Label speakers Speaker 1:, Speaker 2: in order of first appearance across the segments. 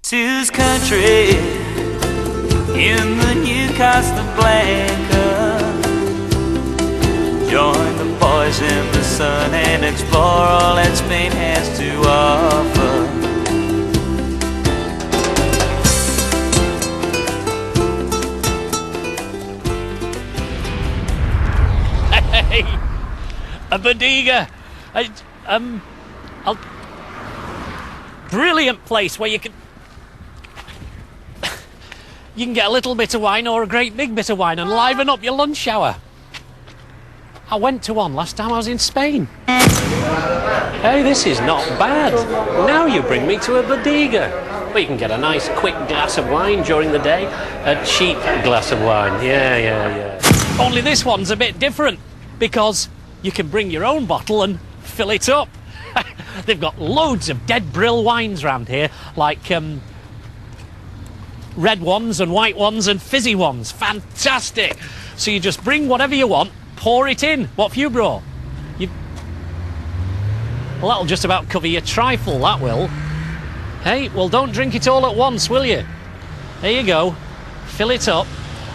Speaker 1: Sue's country in the new Casablanca. Join the boys in the sun and explore all that Spain has to offer.
Speaker 2: Hey, a bodega. Brilliant place where you can get a little bit of wine or a great big bit of wine and liven up your lunch hour. I went to one last time I was in Spain. Hey, this is not bad. Now you bring me to a bodega where you can get a nice quick glass of wine during the day. A cheap glass of wine. Yeah. Only this one's a bit different because you can bring your own bottle and fill it up. They've got loads of dead brill wines around here, like red ones and white ones and fizzy ones. Fantastic. So you just bring whatever you want, pour it in. What have you brought? Well, that'll just about cover your trifle, that will. Hey, well, don't drink it all at once, will you? There you go. Fill it up.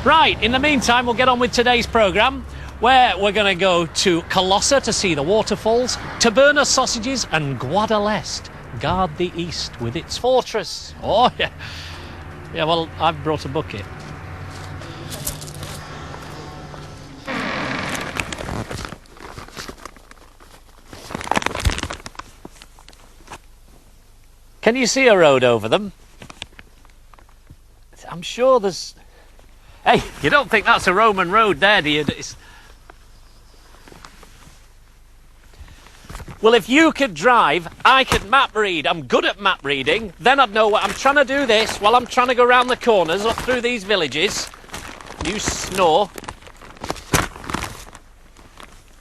Speaker 2: Right, in the meantime, we'll get on with today's programme, where we're going to go to Colossa to see the waterfalls, Taberna sausages and Guadalest guard the east with its fortress. Oh, yeah. Yeah, well, I've brought a bucket. Can you see a road over them? I'm sure there's... Hey, you don't think that's a Roman road there, do you? Well, if you could drive, I could map read. I'm good at map reading. Then I'd know what I'm trying to do this while I'm trying to go round the corners up through these villages. You snore.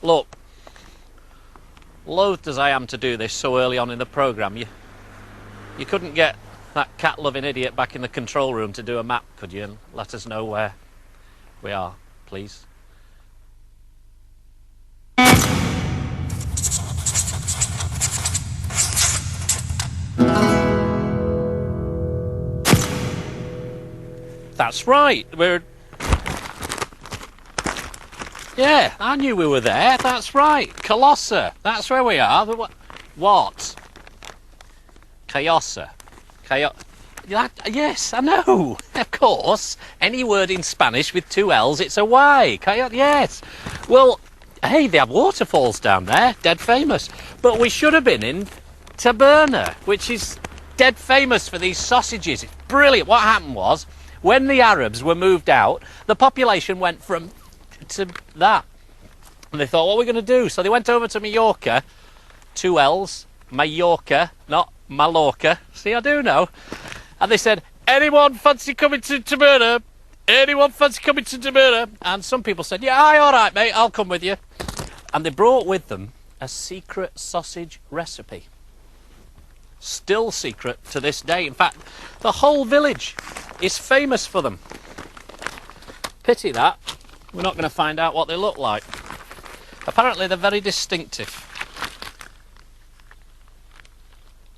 Speaker 2: Look, loathed as I am to do this so early on in the programme, you couldn't get that cat-loving idiot back in the control room to do a map, could you? And let us know where we are, please. That's right, Yeah, I knew we were there, that's right. Colossa, that's where we are. What? Cayossa. Yes, I know. Of course. Any word in Spanish with two L's, it's a Y. Yes. Well, hey, they have waterfalls down there, dead famous. But we should have been in Taberna, which is dead famous for these sausages. It's brilliant. What happened was, when the Arabs were moved out, the population went from to that. And they thought, what are we going to do? So they went over to Mallorca, two L's, Mallorca, not Mallorca. See, I do know. And they said, anyone fancy coming to Taberna? Anyone fancy coming to Taberna? And some people said, yeah, aye, all right, mate, I'll come with you. And they brought with them a secret sausage recipe. Still secret to this day. In fact, the whole village is famous for them. Pity that. We're not going to find out what they look like. Apparently, they're very distinctive.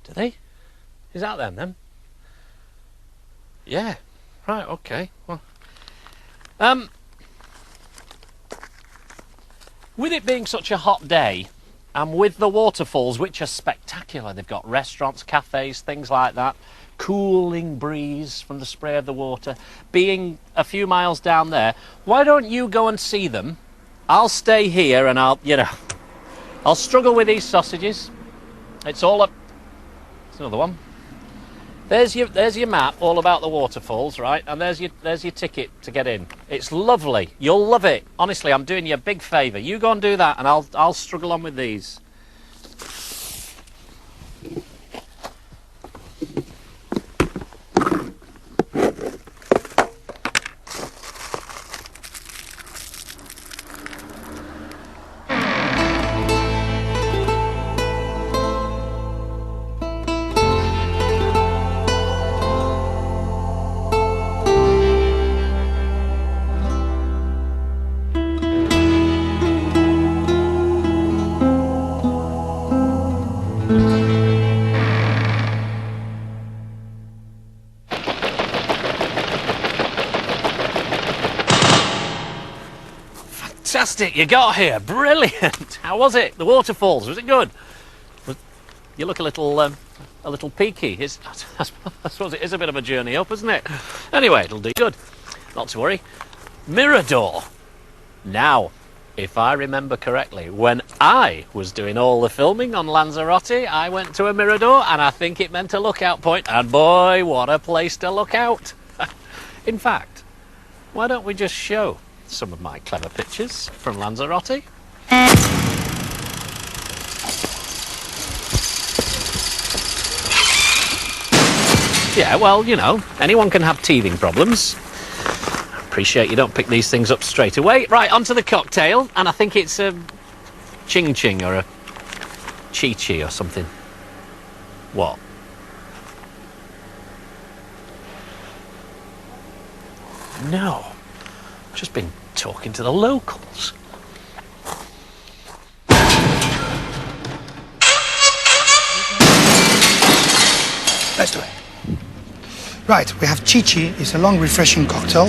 Speaker 2: Do they? Is that them then? Yeah. Right, okay. Well, with it being such a hot day, and with the waterfalls, which are spectacular, they've got restaurants, cafes, things like that, cooling breeze from the spray of the water, being a few miles down there, why don't you go and see them? I'll stay here and I'll struggle with these sausages. It's all up. There's another one. There's your map, all about the waterfalls, right? And there's your ticket to get in. It's lovely. You'll love it. Honestly, I'm doing you a big favour. You go and do that, and I'll struggle on with these. fantastic, you got here. Brilliant. How was it? The waterfalls, was it good? You look a little peaky. I suppose it is a bit of a journey up, isn't it? Anyway, it'll do good. Not to worry. Mirador. Now, if I remember correctly, when I was doing all the filming on Lanzarote, I went to a Mirador, and I think it meant a lookout point, and boy, what a place to look out. In fact, why don't we just show some of my clever pictures from Lanzarote? Yeah, well, you know, anyone can have teething problems. Appreciate you don't pick these things up straight away. Right, onto the cocktail, and I think it's a ching ching or a chi chi or something. What? No, I've just been talking to the locals.
Speaker 3: Let's do it. Right, we have Chi Chi. It's a long, refreshing cocktail.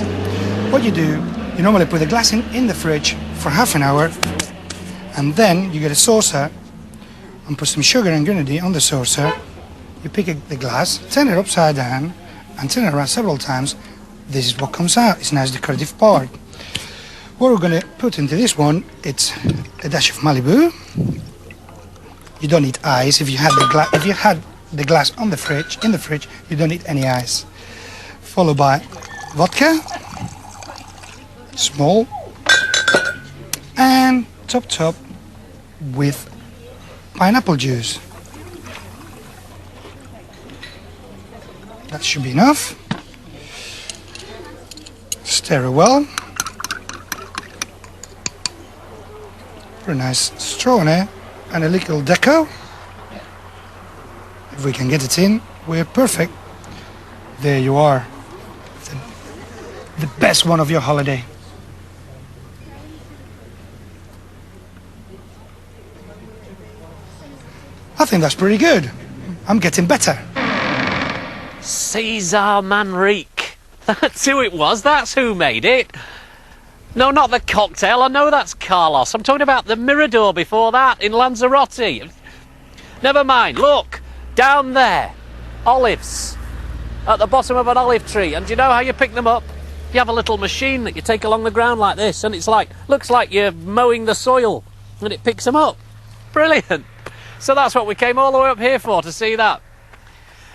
Speaker 3: What you do, you normally put the glass in the fridge for half an hour, and then you get a saucer and put some sugar and grenadine on the saucer. You pick the glass, turn it upside down, and turn it around several times. This is what comes out. It's a nice decorative part. What we're going to put into this one, it's a dash of Malibu. You don't need ice. If you had the glass on the fridge, in the fridge, you don't need any ice. Followed by vodka, small, and top with pineapple juice. That should be enough. Stir it well. Put a nice straw in it and a little deco. If we can get it in, we're perfect. There you are. The best one of your holiday. I think that's pretty good. I'm getting better.
Speaker 2: Cesar Manrique. That's who it was. That's who made it. No, not the cocktail. I know that's Carlos. I'm talking about the Mirador before that in Lanzarote. Never mind. Look, down there. Olives. At the bottom of an olive tree. And do you know how you pick them up? You have a little machine that you take along the ground like this, and it's like, looks like you're mowing the soil, and it picks them up. Brilliant. So that's what we came all the way up here for, to see that.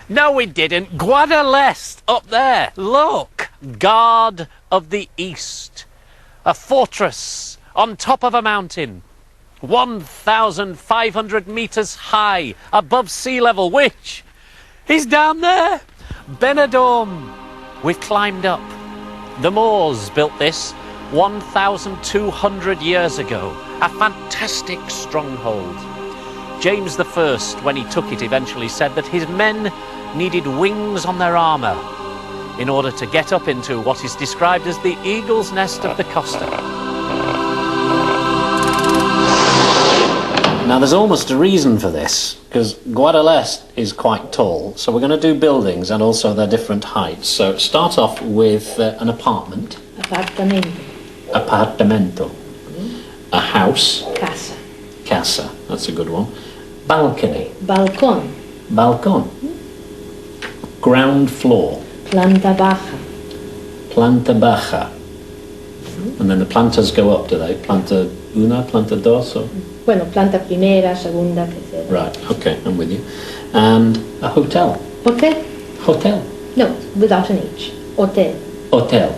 Speaker 2: No, we didn't. Guadalest, up there. Look. Guard of the East. A fortress on top of a mountain. 1,500 metres high, above sea level, which is down there. Benidorm. We've climbed up. The Moors built this 1,200 years ago. A fantastic stronghold. James I, when he took it, eventually said that his men needed wings on their armour in order to get up into what is described as the eagle's nest of the Costa. Now there's almost a reason for this, because Guadalest is quite tall, so we're going to do buildings and also their different heights. So start off with an apartment.
Speaker 4: Apartamento.
Speaker 2: Apartamento. A house.
Speaker 4: Casa.
Speaker 2: Casa, that's a good one. Balcony.
Speaker 4: Balcón.
Speaker 2: Balcón. Ground floor.
Speaker 4: Planta baja.
Speaker 2: Planta baja. And then the plantas go up, do they? Planta una, planta dos, or?
Speaker 4: Bueno, planta primera, segunda, tercera.
Speaker 2: Right, okay, I'm with you. And a hotel.
Speaker 4: Hotel?
Speaker 2: Hotel.
Speaker 4: No, without an H. Hotel.
Speaker 2: Hotel.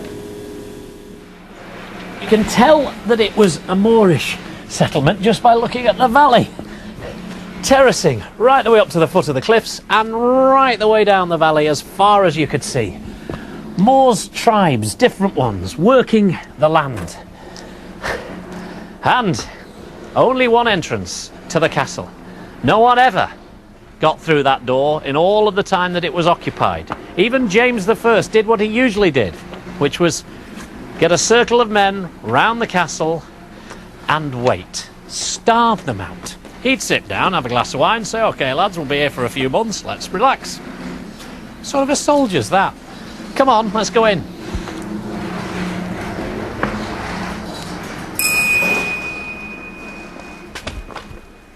Speaker 2: You can tell that it was a Moorish settlement just by looking at the valley. Terracing right the way up to the foot of the cliffs and right the way down the valley as far as you could see. Moors tribes, different ones, working the land. And only one entrance to the castle. No one ever got through that door in all of the time that it was occupied. Even James I did what he usually did, which was get a circle of men round the castle and wait. Starve them out. He'd sit down, have a glass of wine, say, OK, lads, we'll be here for a few months, let's relax. Sort of a soldier's that. Come on, let's go in.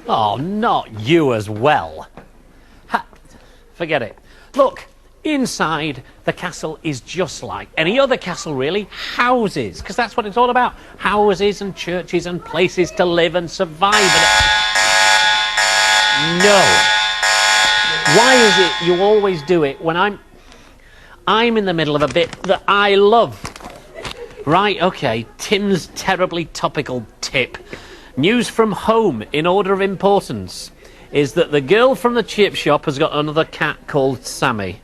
Speaker 2: Oh, not you as well. Forget it. Look, inside the castle is just like any other castle, really. Houses, because that's what it's all about. Houses and churches and places to live and survive. No. Why is it you always do it when I'm in the middle of a bit that I love? Right, okay, Tim's terribly topical tip. News from home, in order of importance, is that the girl from the chip shop has got another cat called Sammy.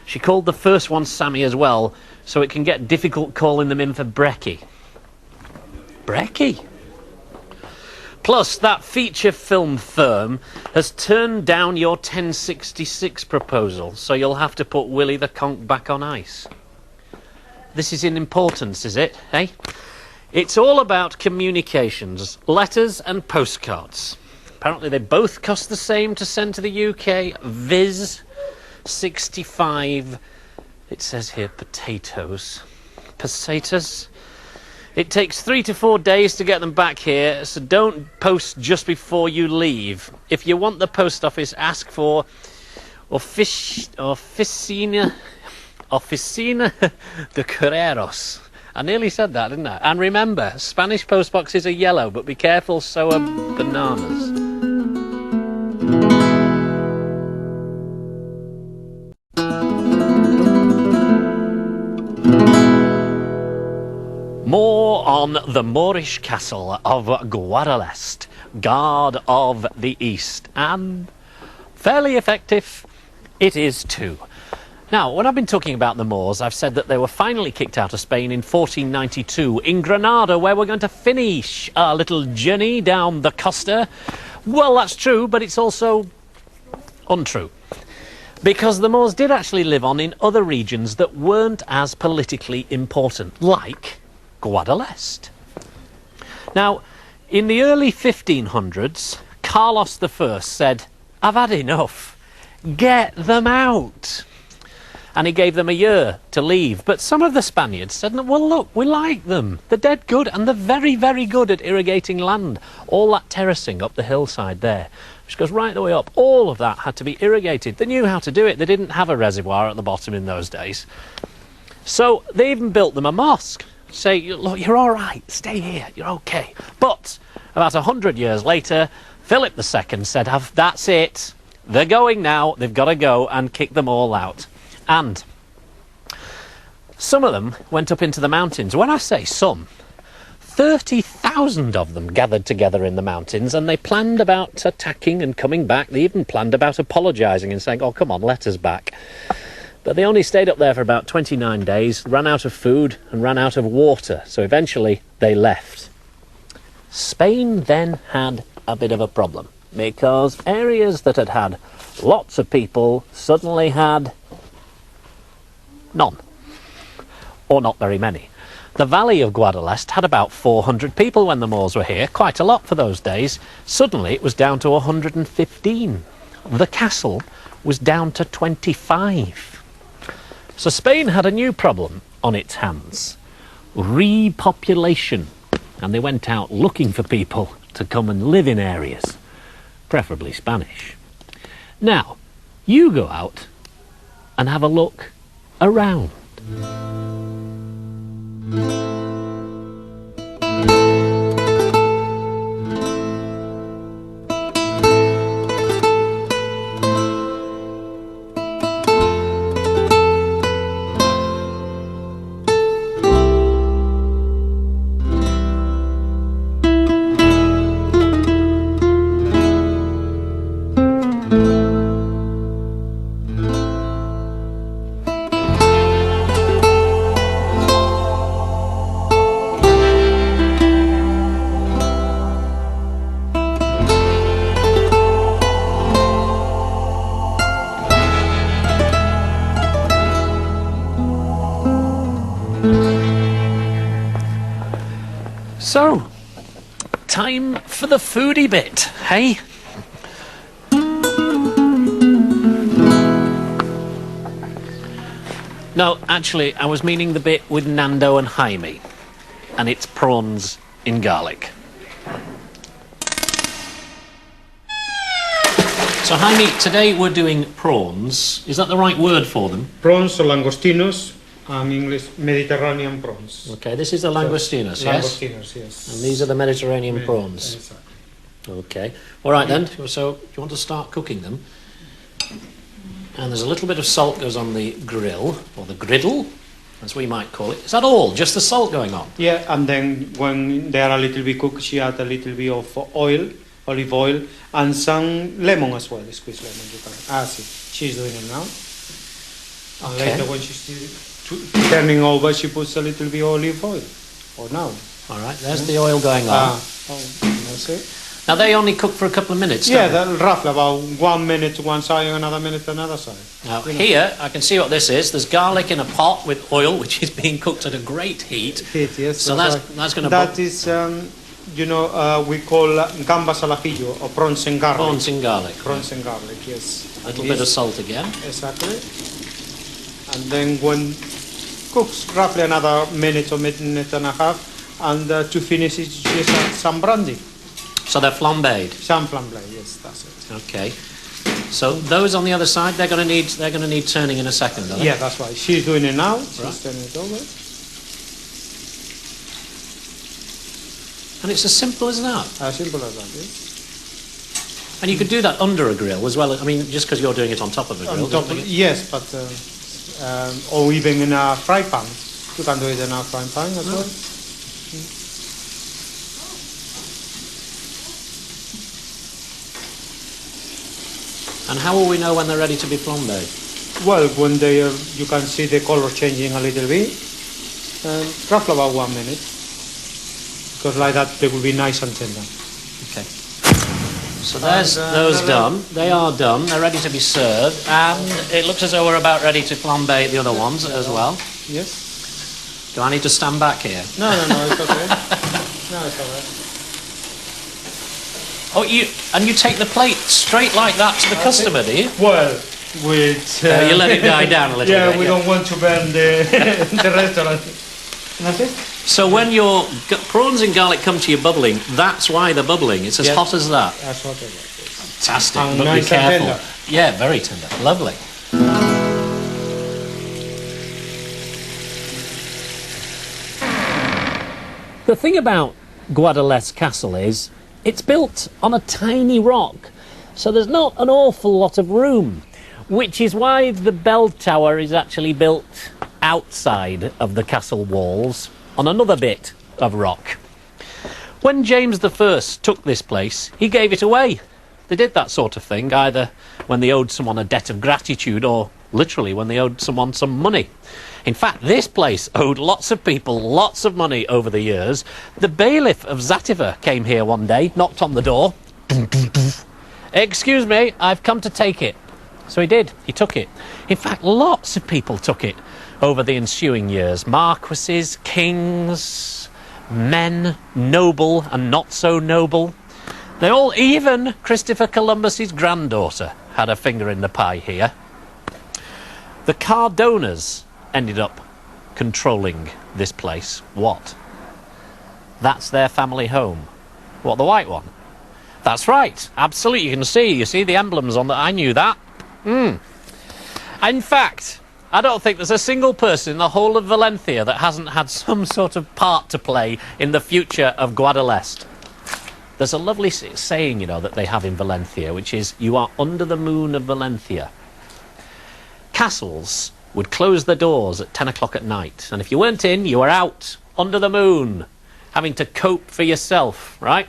Speaker 2: She called the first one Sammy as well, so it can get difficult calling them in for Brekkie. Brekkie? Plus, that feature film firm has turned down your 1066 proposal, so you'll have to put Willie the Conch back on ice. This is in importance, is it, eh? It's all about communications, letters and postcards. Apparently they both cost the same to send to the UK. Viz. 65, it says here, potatoes. Pesetas? It takes 3 to 4 days to get them back here, so don't post just before you leave. If you want the post office, ask for Oficina de Correos. I nearly said that, didn't I? And remember, Spanish postboxes are yellow, but be careful, so are bananas. More on the Moorish castle of Guadalest, Guard of the East, and fairly effective it is too. Now, when I've been talking about the Moors, I've said that they were finally kicked out of Spain in 1492 in Granada, where we're going to finish our little journey down the costa. Well, that's true, but it's also untrue. Because the Moors did actually live on in other regions that weren't as politically important, like Guadalest. Now, in the early 1500s, Carlos I said, "I've had enough. Get them out." And he gave them a year to leave. But some of the Spaniards said, "Well, look, we like them. They're dead good, and they're very, very good at irrigating land. All that terracing up the hillside there, which goes right the way up, all of that had to be irrigated. They knew how to do it. They didn't have a reservoir at the bottom in those days. So they even built them a mosque. Say, look, you're all right. Stay here. You're okay." But about 100 years later, Philip II said, "That's it. They're going now. They've got to go," and kicked them all out. And some of them went up into the mountains. When I say some, 30,000 of them gathered together in the mountains, and they planned about attacking and coming back. They even planned about apologising and saying, "Oh, come on, let us back." But they only stayed up there for about 29 days, ran out of food and ran out of water, so eventually they left. Spain then had a bit of a problem, because areas that had had lots of people suddenly had none, or not very many. The valley of Guadalest had about 400 people when the Moors were here, quite a lot for those days. Suddenly it was down to 115. The castle was down to 25. So Spain had a new problem on its hands: repopulation. And they went out looking for people to come and live in areas, preferably Spanish. Now, you go out and have a look around. So, time for the foodie bit, hey? No, actually, I was meaning the bit with Nando and Jaime, and it's prawns in garlic. So Jaime, today we're doing prawns. Is that the right word for them?
Speaker 5: Prawns or langostinos, English Mediterranean prawns.
Speaker 2: Okay, this is the langostinos, yes?
Speaker 5: Langostinos, yes.
Speaker 2: And these are the Mediterranean prawns.
Speaker 5: Exactly.
Speaker 2: Okay. All right then. So, do you want to start cooking them? And there's a little bit of salt goes on the grill, or the griddle, as we might call it. Is that all? Just the salt going on?
Speaker 5: Yeah, and then when they are a little bit cooked, she add a little bit of oil, olive oil, and some lemon as well, squeezed lemon. You can. See, she's doing it now. And
Speaker 2: Okay.
Speaker 5: later when she's turning over, she puts a little bit of olive oil. Or now.
Speaker 2: All right, there's the oil going on.
Speaker 5: That's it.
Speaker 2: Now they only cook for a couple of minutes,
Speaker 5: Yeah,
Speaker 2: don't they?
Speaker 5: that roughly about 1 minute to one side and another minute to another side.
Speaker 2: Now here, I can see what this is. There's garlic in a pot with oil, which is being cooked at a great heat.
Speaker 5: Heat, yes.
Speaker 2: So that's going to...
Speaker 5: That is, we call gambas al ajillo or prawns and garlic.
Speaker 2: Prawns in garlic.
Speaker 5: Prawns and garlic, yes.
Speaker 2: A little bit of salt again.
Speaker 5: Exactly. And then when cooks roughly another minute or minute and a half, and to finish it, just add some brandy.
Speaker 2: So they're flambéed.
Speaker 5: Some flambe, yes, that's it.
Speaker 2: Okay. So those on the other side, they're going to need turning in a second, are they?
Speaker 5: Yeah, that's right. She's doing it now. She's
Speaker 2: Right.
Speaker 5: turning it over.
Speaker 2: And it's as simple as that.
Speaker 5: As simple as that, yes.
Speaker 2: And you could do that under a grill as well. I mean, just because you're doing it on top of a grill.
Speaker 5: On top
Speaker 2: don't
Speaker 5: of,
Speaker 2: you?
Speaker 5: yes, but or even in a fry pan. You can do it in a fry pan as well.
Speaker 2: And how will we know when they're ready to be flambéed?
Speaker 5: Well, when they you can see the color changing a little bit, roughly about 1 minute, because like that they will be nice and tender.
Speaker 2: Okay. So there's those done. They are done. They're ready to be served. And it looks as though we're about ready to flambe the other ones as well.
Speaker 5: Yes.
Speaker 2: Do I need to stand back here?
Speaker 5: No, it's okay. No, it's alright.
Speaker 2: Oh, you take the plate straight like that to the customer, do you?
Speaker 5: Well, with
Speaker 2: You let it die down a little
Speaker 5: yeah,
Speaker 2: bit.
Speaker 5: we don't want to burn the the restaurant. That's it.
Speaker 2: So when your prawns and garlic come to you bubbling, that's why they're bubbling. It's as
Speaker 5: Yeah.
Speaker 2: hot as that.
Speaker 5: That's what I like. Yes.
Speaker 2: Fantastic.
Speaker 5: And
Speaker 2: But
Speaker 5: nice
Speaker 2: be
Speaker 5: and
Speaker 2: careful.
Speaker 5: tender.
Speaker 2: Yeah, very tender. Lovely. The thing about Guadalest Castle is it's built on a tiny rock, so there's not an awful lot of room, which is why the bell tower is actually built outside of the castle walls on another bit of rock. When James I took this place, he gave it away. They did that sort of thing, either when they owed someone a debt of gratitude or literally when they owed someone some money. In fact, this place owed lots of people lots of money over the years. The bailiff of Zativa came here one day, knocked on the door. "Excuse me, I've come to take it." So he did. He took it. In fact, lots of people took it over the ensuing years. Marquises, kings, men, noble and not so noble. They all, even Christopher Columbus's granddaughter, had a finger in the pie here. The Cardonas ended up controlling this place. What? That's their family home. What, the white one? That's right, absolutely. You see the emblems on that. I knew that. In fact, I don't think there's a single person in the whole of Valencia that hasn't had some sort of part to play in the future of Guadalest. There's a lovely saying, that they have in Valencia, which is, "You are under the moon of Valencia." Castles would close their doors at 10 o'clock at night, and if you weren't in, you were out, under the moon, having to cope for yourself, right?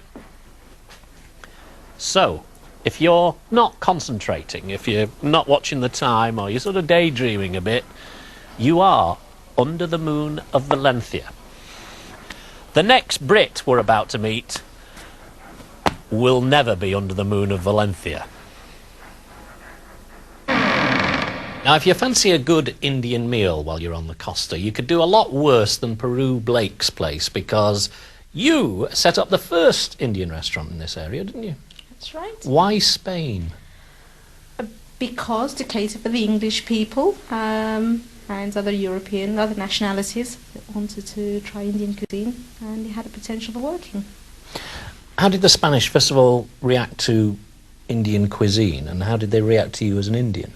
Speaker 2: So, if you're not concentrating, if you're not watching the time, or you're sort of daydreaming a bit, you are under the moon of Valencia. The next Brit we're about to meet will never be under the moon of Valencia. Now, if you fancy a good Indian meal while you're on the Costa, you could do a lot worse than Peru Blake's place, because you set up the first Indian restaurant in this area, didn't you?
Speaker 6: That's right.
Speaker 2: Why Spain?
Speaker 6: Because to cater for the English people and other nationalities that wanted to try Indian cuisine, and it had a potential for working.
Speaker 2: How did the Spanish, first of all, react to Indian cuisine, and how did they react to you as an Indian?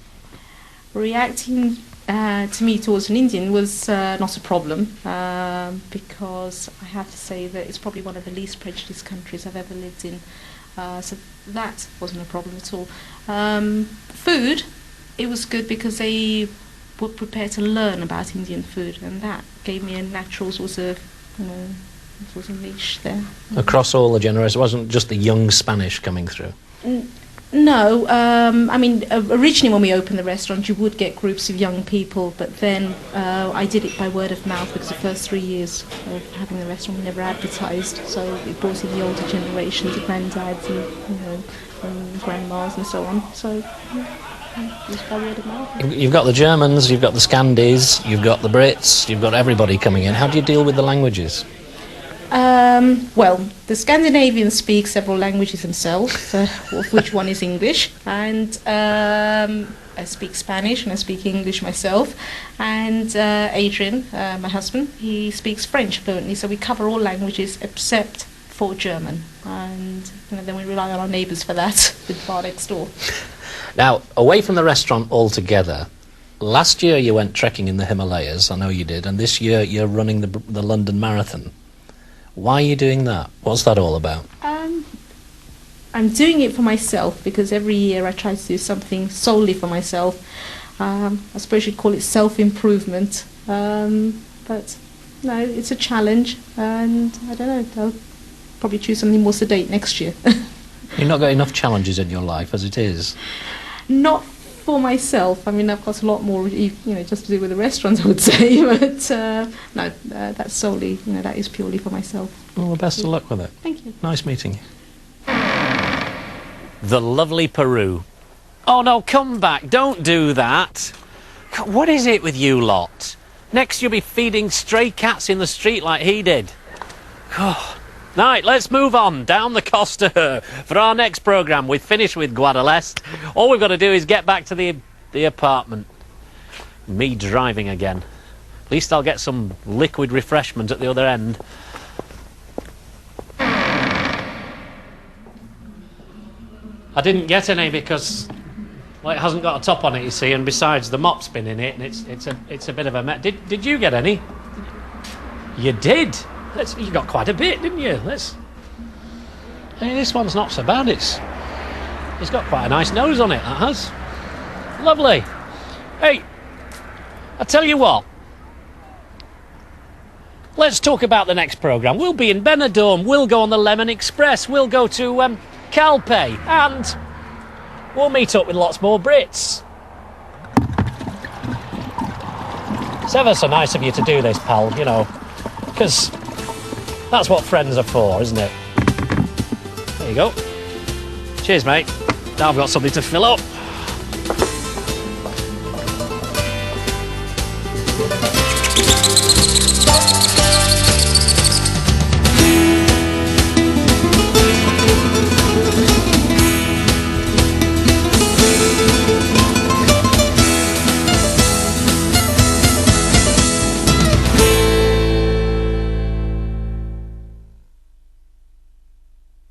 Speaker 6: Reacting to me towards an Indian was not a problem, because I have to say that it's probably one of the least prejudiced countries I've ever lived in. So that wasn't a problem at all. Food, it was good because they were prepared to learn about Indian food, and that gave me a natural sort of, sort of niche there.
Speaker 2: Across all the generations, it wasn't just the young Spanish coming through?
Speaker 6: No, I mean, originally when we opened the restaurant, you would get groups of young people, but then I did it by word of mouth, because the first 3 years of having the restaurant we never advertised, so it brought in the older generations, the granddads and grandmas and so on. So it was by word of mouth.
Speaker 2: You've got the Germans, you've got the Scandis, you've got the Brits, you've got everybody coming in. How do you deal with the languages?
Speaker 6: Well, the Scandinavians speak several languages themselves, of which one is English, and I speak Spanish and I speak English myself, and Adrian, my husband, he speaks French fluently, so we cover all languages except for German, and then we rely on our neighbours for that, the bar next door.
Speaker 2: Now, away from the restaurant altogether, last year you went trekking in the Himalayas, I know you did, and this year you're running the London Marathon. Why are you doing that? What's that all about?
Speaker 6: I'm doing it for myself, because every year I try to do something solely for myself. I suppose you'd call it self-improvement. But no, it's a challenge, and I don't know, I'll probably choose something more sedate next year.
Speaker 2: You've not got enough challenges in your life as it is?
Speaker 6: Not for myself. I mean, I've got a lot more, just to do with the restaurants, I would say. But no, that's solely, that is purely for myself.
Speaker 2: Well, best of luck with it.
Speaker 6: Thank you.
Speaker 2: Nice meeting you.
Speaker 7: The lovely Peru. Oh no, come back, don't do that. God, what is it with you lot? Next you'll be feeding stray cats in the street like he did. Oh. Right, let's move on down the Costa. For our next programme, we've finished with Guadalest. All we've got to do is get back to the apartment. Me driving again. At least I'll get some liquid refreshment at the other end. I didn't get any because, well, it hasn't got a top on it, you see, and besides the mop's been in it, and it's a bit of a mess. Did you get any? You did. You got quite a bit, didn't you? Hey, this one's not so bad. It's got quite a nice nose on it, that has. Lovely. Hey, I tell you what. Let's talk about the next programme. We'll be in Benidorm, we'll go on the Lemon Express, we'll go to Calpe, and we'll meet up with lots more Brits. It's ever so nice of you to do this, pal, because that's what friends are for, isn't it? There you go. Cheers, mate. Now I've got something to fill up.